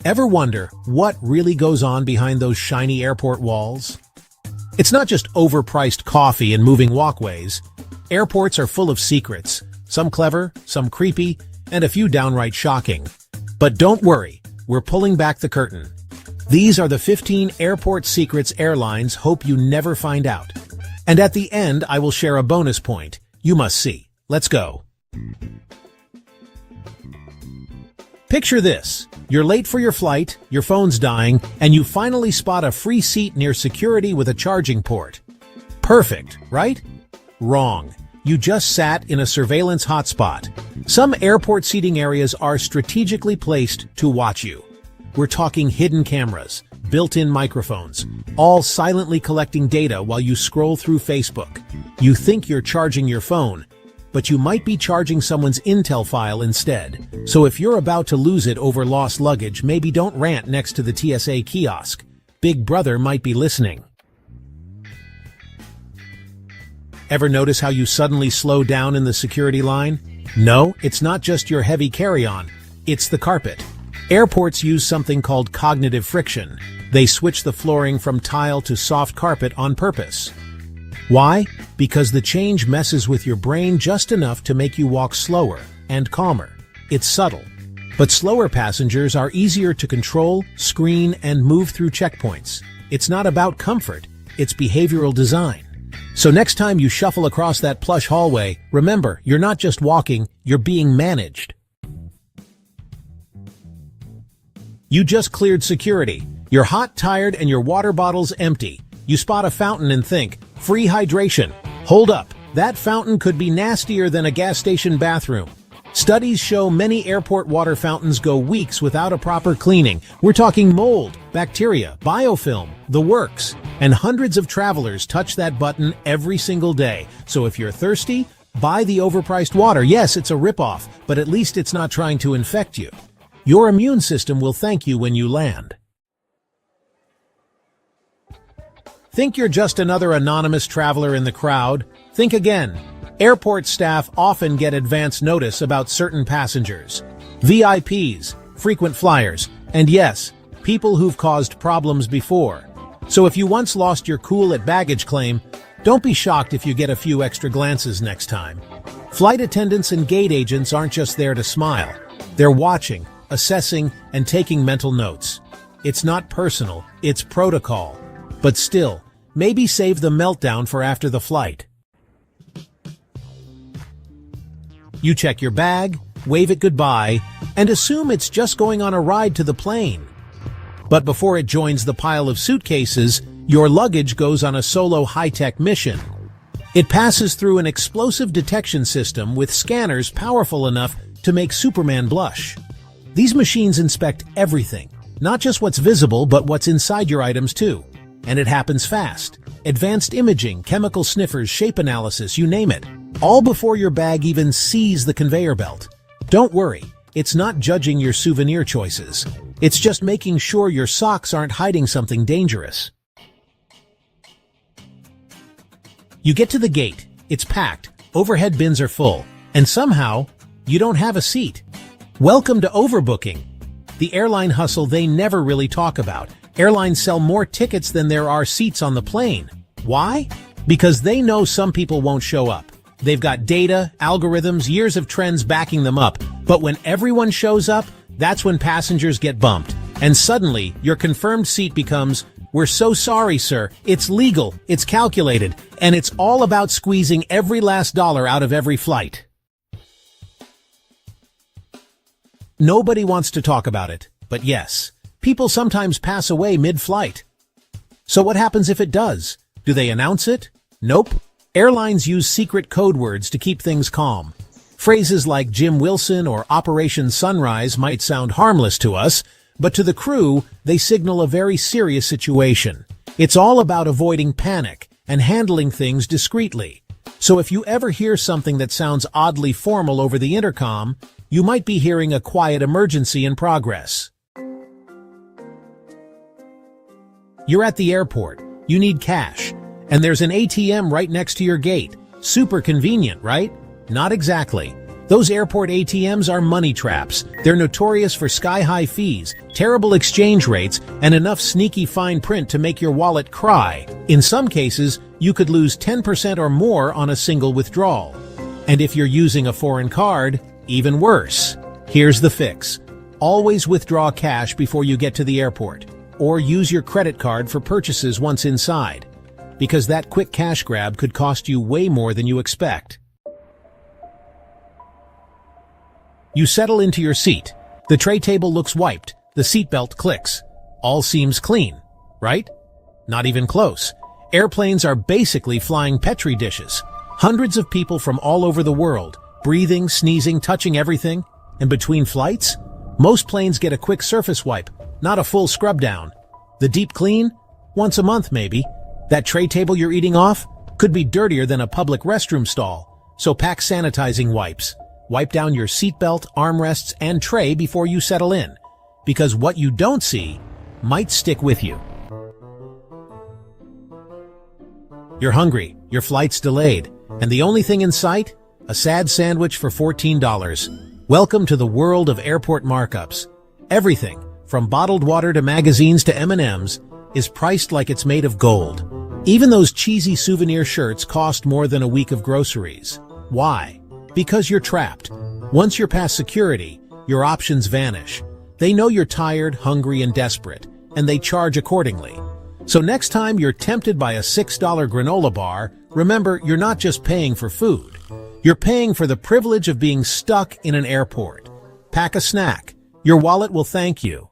Ever wonder what really goes on behind those shiny airport walls? It's not just overpriced coffee and moving walkways. Airports are full of secrets, some clever, some creepy, and a few downright shocking. But don't worry, we're pulling back the curtain. These are the 15 airport secrets airlines hope you never find out. And at the end, I will share a bonus point you must see. Let's go. Picture this. You're late for your flight, your phone's dying, and you finally spot a free seat near security with a charging port. Perfect, right? Wrong. You just sat in a surveillance hotspot. Some airport seating areas are strategically placed to watch you. We're talking hidden cameras, built-in microphones, all silently collecting data while you scroll through Facebook. You think you're charging your phone, but you might be charging someone's Intel file instead. So if you're about to lose it over lost luggage, maybe don't rant next to the TSA kiosk. Big Brother might be listening. Ever notice how you suddenly slow down in the security line? No, it's not just your heavy carry-on, it's the carpet. Airports use something called cognitive friction. They switch the flooring from tile to soft carpet on purpose. Why? Because the change messes with your brain just enough to make you walk slower and calmer. It's subtle. But slower passengers are easier to control, screen, and move through checkpoints. It's not about comfort, it's behavioral design. So next time you shuffle across that plush hallway, remember, you're not just walking, you're being managed. You just cleared security. You're hot, tired, and your water bottle's empty. You spot a fountain and think, free hydration. Hold up, that fountain could be nastier than a gas station bathroom. Studies show many airport water fountains go weeks without a proper cleaning. We're talking mold, bacteria, biofilm, the works. And hundreds of travelers touch that button every single day. So if you're thirsty, buy the overpriced water. Yes, it's a ripoff, but at least it's not trying to infect you. Your immune system will thank you when you land. Think you're just another anonymous traveler in the crowd? Think again. Airport staff often get advance notice about certain passengers. VIPs, frequent flyers, and yes, people who've caused problems before. So if you once lost your cool at baggage claim, don't be shocked if you get a few extra glances next time. Flight attendants and gate agents aren't just there to smile. They're watching, assessing, and taking mental notes. It's not personal, it's protocol. But still, maybe save the meltdown for after the flight. You check your bag, wave it goodbye, and assume it's just going on a ride to the plane. But before it joins the pile of suitcases, your luggage goes on a solo high-tech mission. It passes through an explosive detection system with scanners powerful enough to make Superman blush. These machines inspect everything, not just what's visible, but what's inside your items too. And it happens fast. Advanced imaging, chemical sniffers, shape analysis, you name it. All before your bag even sees the conveyor belt. Don't worry, it's not judging your souvenir choices. It's just making sure your socks aren't hiding something dangerous. You get to the gate, it's packed, overhead bins are full, and somehow, you don't have a seat. Welcome to overbooking. The airline hustle they never really talk about. Airlines sell more tickets than there are seats on the plane. Why? Because they know some people won't show up. They've got data, algorithms, years of trends backing them up. But when everyone shows up, that's when passengers get bumped. And suddenly, your confirmed seat becomes, "We're so sorry, sir. It's legal, it's calculated, and it's all about squeezing every last dollar out of every flight." Nobody wants to talk about it, but yes, people sometimes pass away mid-flight. So what happens if it does? Do they announce it? Nope. Airlines use secret code words to keep things calm. Phrases like Jim Wilson or Operation Sunrise might sound harmless to us, but to the crew, they signal a very serious situation. It's all about avoiding panic and handling things discreetly. So if you ever hear something that sounds oddly formal over the intercom, you might be hearing a quiet emergency in progress. You're at the airport, you need cash, and there's an ATM right next to your gate. Super convenient, right? Not exactly. Those airport ATMs are money traps. They're notorious for sky-high fees, terrible exchange rates, and enough sneaky fine print to make your wallet cry. In some cases, you could lose 10% or more on a single withdrawal. And if you're using a foreign card, even worse. Here's the fix. Always withdraw cash before you get to the airport, or use your credit card for purchases once inside, because that quick cash grab could cost you way more than you expect. You settle into your seat. The tray table looks wiped. The seatbelt clicks. All seems clean, right? Not even close. Airplanes are basically flying Petri dishes. Hundreds of people from all over the world, breathing, sneezing, touching everything. And between flights, most planes get a quick surface wipe, not a full scrub down. The deep clean? Once a month, maybe. That tray table you're eating off could be dirtier than a public restroom stall. So pack sanitizing wipes. Wipe down your seatbelt, armrests, and tray before you settle in, because what you don't see might stick with you. You're hungry, your flight's delayed, and the only thing in sight? A sad sandwich for $14. Welcome to the world of airport markups. Everything, from bottled water to magazines to M&Ms, is priced like it's made of gold. Even those cheesy souvenir shirts cost more than a week of groceries. Why? Because you're trapped. Once you're past security, your options vanish. They know you're tired, hungry, and desperate, and they charge accordingly. So next time you're tempted by a $6 granola bar, remember you're not just paying for food. You're paying for the privilege of being stuck in an airport. Pack a snack. Your wallet will thank you.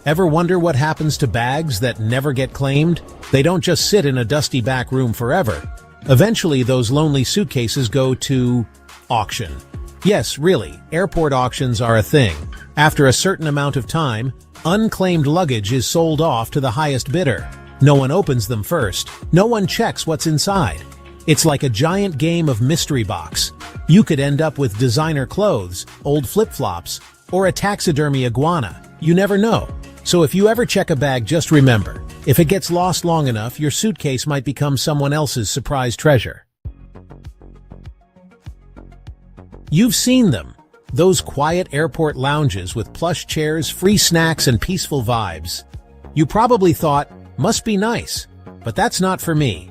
Ever wonder what happens to bags that never get claimed? They don't just sit in a dusty back room forever. Eventually, those lonely suitcases go to auction. Yes, really, airport auctions are a thing. After a certain amount of time, unclaimed luggage is sold off to the highest bidder. No one opens them first. No one checks what's inside. It's like a giant game of mystery box. You could end up with designer clothes, old flip-flops, or a taxidermy iguana. You never know. So if you ever check a bag, just remember, if it gets lost long enough, your suitcase might become someone else's surprise treasure. You've seen them. Those quiet airport lounges with plush chairs, free snacks, and peaceful vibes. You probably thought, must be nice, but that's not for me.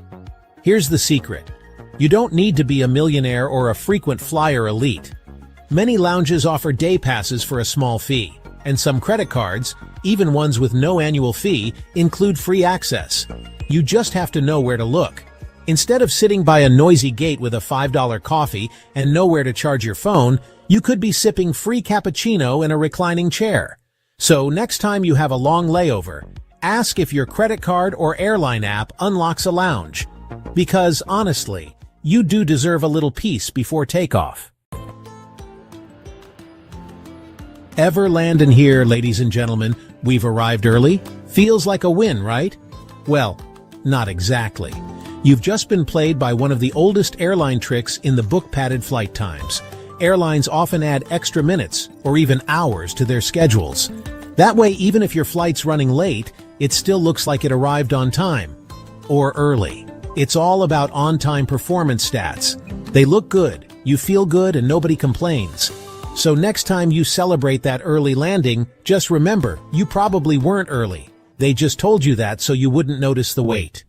Here's the secret. You don't need to be a millionaire or a frequent flyer elite. Many lounges offer day passes for a small fee, and some credit cards, even ones with no annual fee, include free access. You just have to know where to look. Instead of sitting by a noisy gate with a $5 coffee and nowhere to charge your phone, you could be sipping free cappuccino in a reclining chair. So next time you have a long layover, ask if your credit card or airline app unlocks a lounge. Because honestly, you do deserve a little peace before takeoff. Ever land in here, ladies and gentlemen? We've arrived early? Feels like a win, right? Well, not exactly. You've just been played by one of the oldest airline tricks in the book-padded flight times. Airlines often add extra minutes or even hours to their schedules. That way, even if your flight's running late, it still looks like it arrived on time. Or early. It's all about on-time performance stats. They look good, you feel good, and nobody complains. So next time you celebrate that early landing, just remember, you probably weren't early. They just told you that so you wouldn't notice the wait.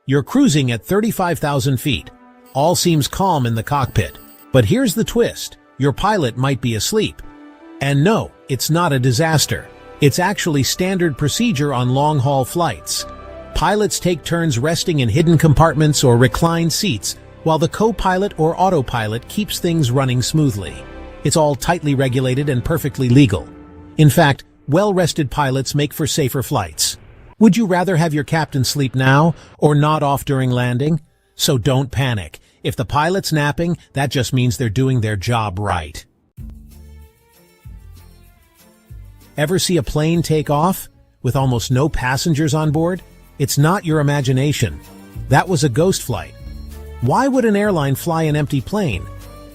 You're cruising at 35,000 feet. All seems calm in the cockpit. But here's the twist. Your pilot might be asleep. And no, it's not a disaster. It's actually standard procedure on long-haul flights. Pilots take turns resting in hidden compartments or reclined seats, while the co-pilot or autopilot keeps things running smoothly. It's all tightly regulated and perfectly legal. In fact, well-rested pilots make for safer flights. Would you rather have your captain sleep now or nod off during landing? So don't panic. If the pilot's napping, that just means they're doing their job right. Ever see a plane take off with almost no passengers on board? It's not your imagination. That was a ghost flight. Why would an airline fly an empty plane?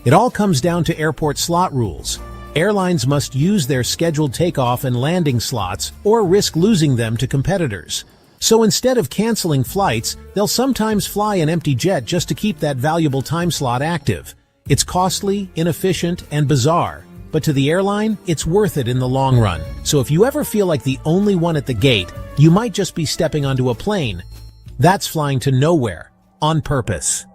It all comes down to airport slot rules. Airlines must use their scheduled takeoff and landing slots or risk losing them to competitors. So instead of canceling flights, they'll sometimes fly an empty jet just to keep that valuable time slot active. It's costly, inefficient, and bizarre, but to the airline, it's worth it in the long run. So if you ever feel like the only one at the gate, you might just be stepping onto a plane. That's flying to nowhere, on purpose.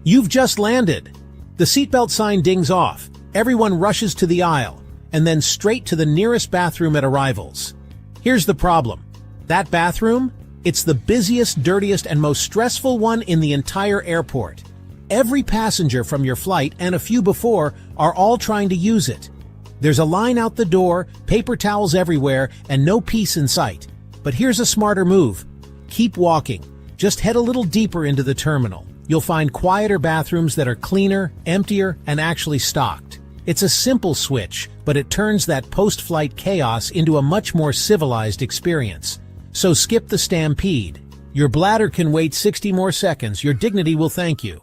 You've just landed. The seatbelt sign dings off. Everyone rushes to the aisle, and then straight to the nearest bathroom at arrivals. Here's the problem. That bathroom? It's the busiest, dirtiest, and most stressful one in the entire airport. Every passenger from your flight and a few before are all trying to use it. There's a line out the door, paper towels everywhere, and no peace in sight. But here's a smarter move. Keep walking. Just head a little deeper into the terminal. You'll find quieter bathrooms that are cleaner, emptier, and actually stocked. It's a simple switch, but it turns that post-flight chaos into a much more civilized experience. So skip the stampede. Your bladder can wait 60 more seconds. Your dignity will thank you.